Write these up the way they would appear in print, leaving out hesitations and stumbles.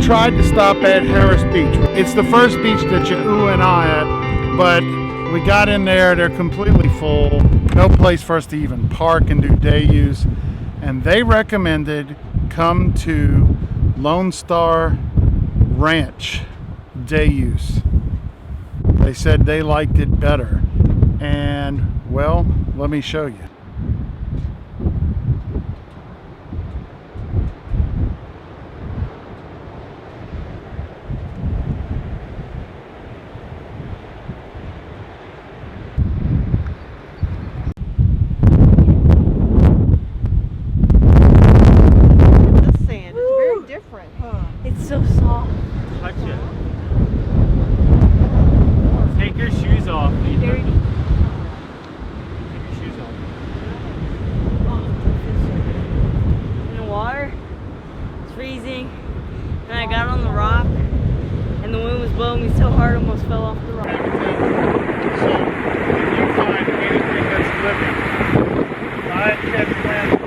tried to stop at Harris Beach. It's the first beach that you ooh and ah at, but we got in there, they're completely full. No place for us to even park and do day use. And they recommended come to Lonestar Ranch day use. They said they liked it better. And well, let me show you. It's so soft. Touch it. Take your shoes off. Dirty. Take your shoes off. In the water, it's freezing, and I got on the rock, and the wind was blowing me so hard I almost fell off the rock. So if you find anything that's living, I catch land.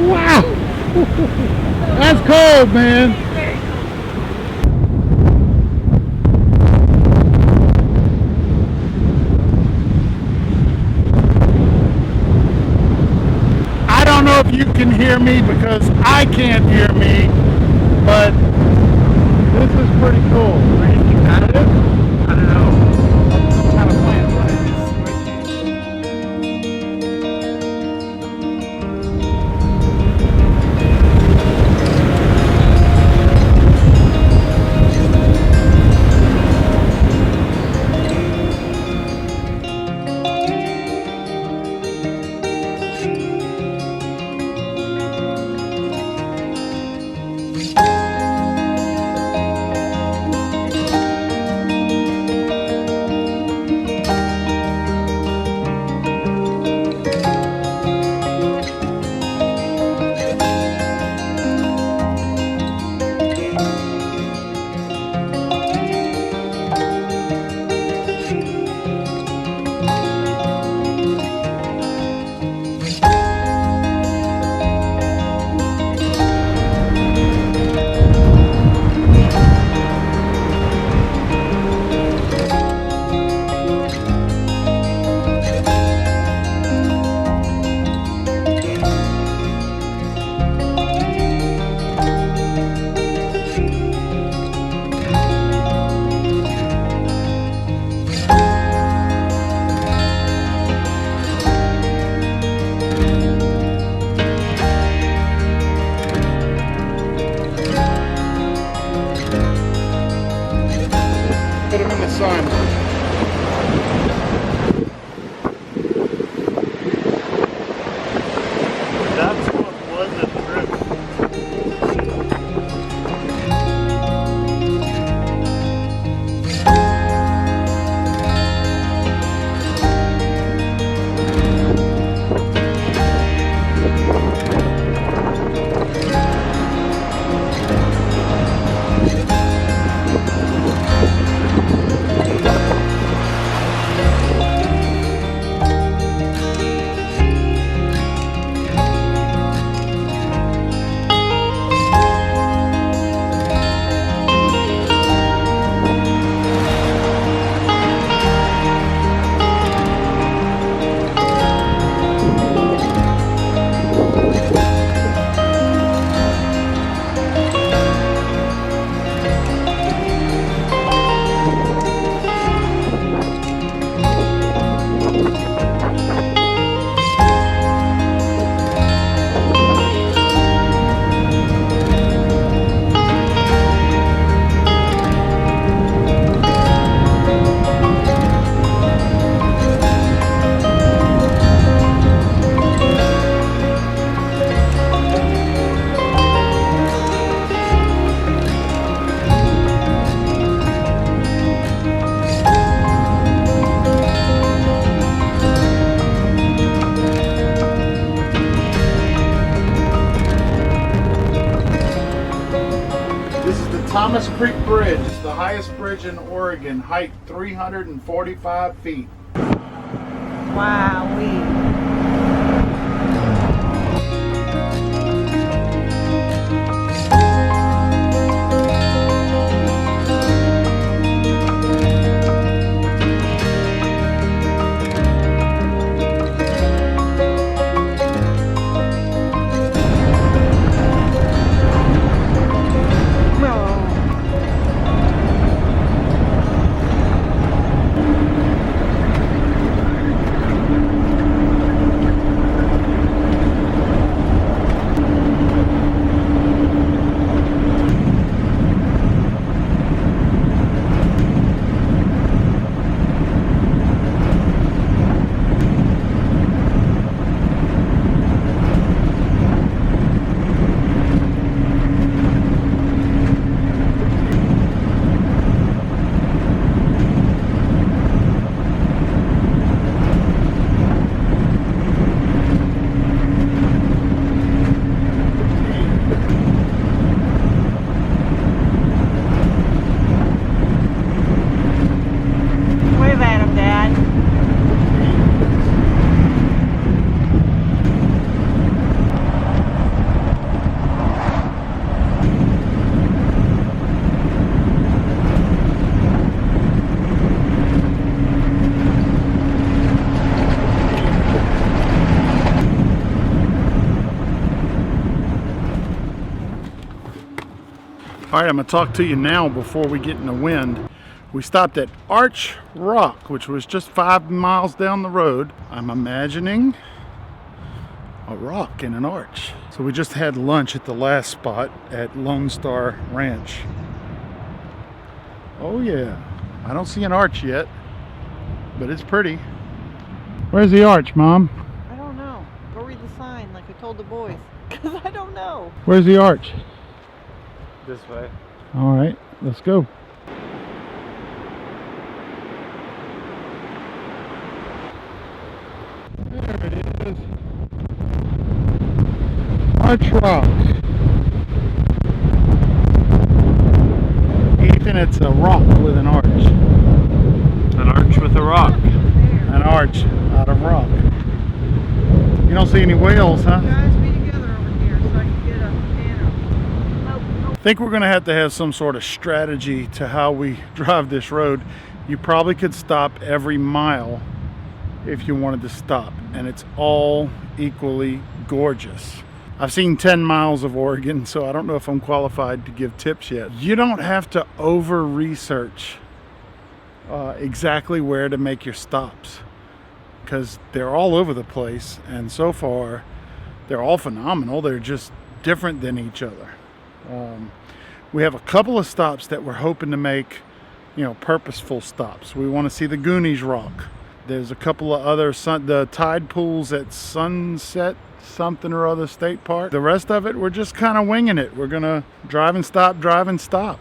Wow! That's cold, man. I don't know if you can hear me because I can't hear me, but this is pretty cool. Are you competitive? I don't know. Kind of playing right. Thomas Creek Bridge. It's the highest bridge in Oregon, height 345 feet. Wowee. All right, I'm gonna talk to you now before we get in the wind. We stopped at Arch Rock, which was just 5 miles down the road. I'm imagining a rock in an arch. So we just had lunch at the last spot at Lonestar Ranch. Oh yeah, I don't see an arch yet, but it's pretty. Where's the arch, Mom? I don't know. Go read the sign like I told the boys. Because I don't know. Where's the arch? This way. All right, let's go. There it is. Arch Rock. Ethan, it's a rock with an arch. An arch with a rock. An arch out of rock. You don't see any whales, huh? Guys, be together over here so I can get a piano. I think we're going to have some sort of strategy to how we drive this road. You probably could stop every mile if you wanted to stop, and it's all equally gorgeous. I've seen 10 miles of Oregon, so I don't know if I'm qualified to give tips yet. You don't have to over research exactly where to make your stops, because they're all over the place, and so far they're all phenomenal. They're just different than each other. We have a couple of stops that we're hoping to make, you know, purposeful stops. We want to see the Goonies Rock. There's a couple of other the tide pools at Sunset something or other state park. The rest of it, we're just kind of winging it. We're gonna drive and stop, drive and stop.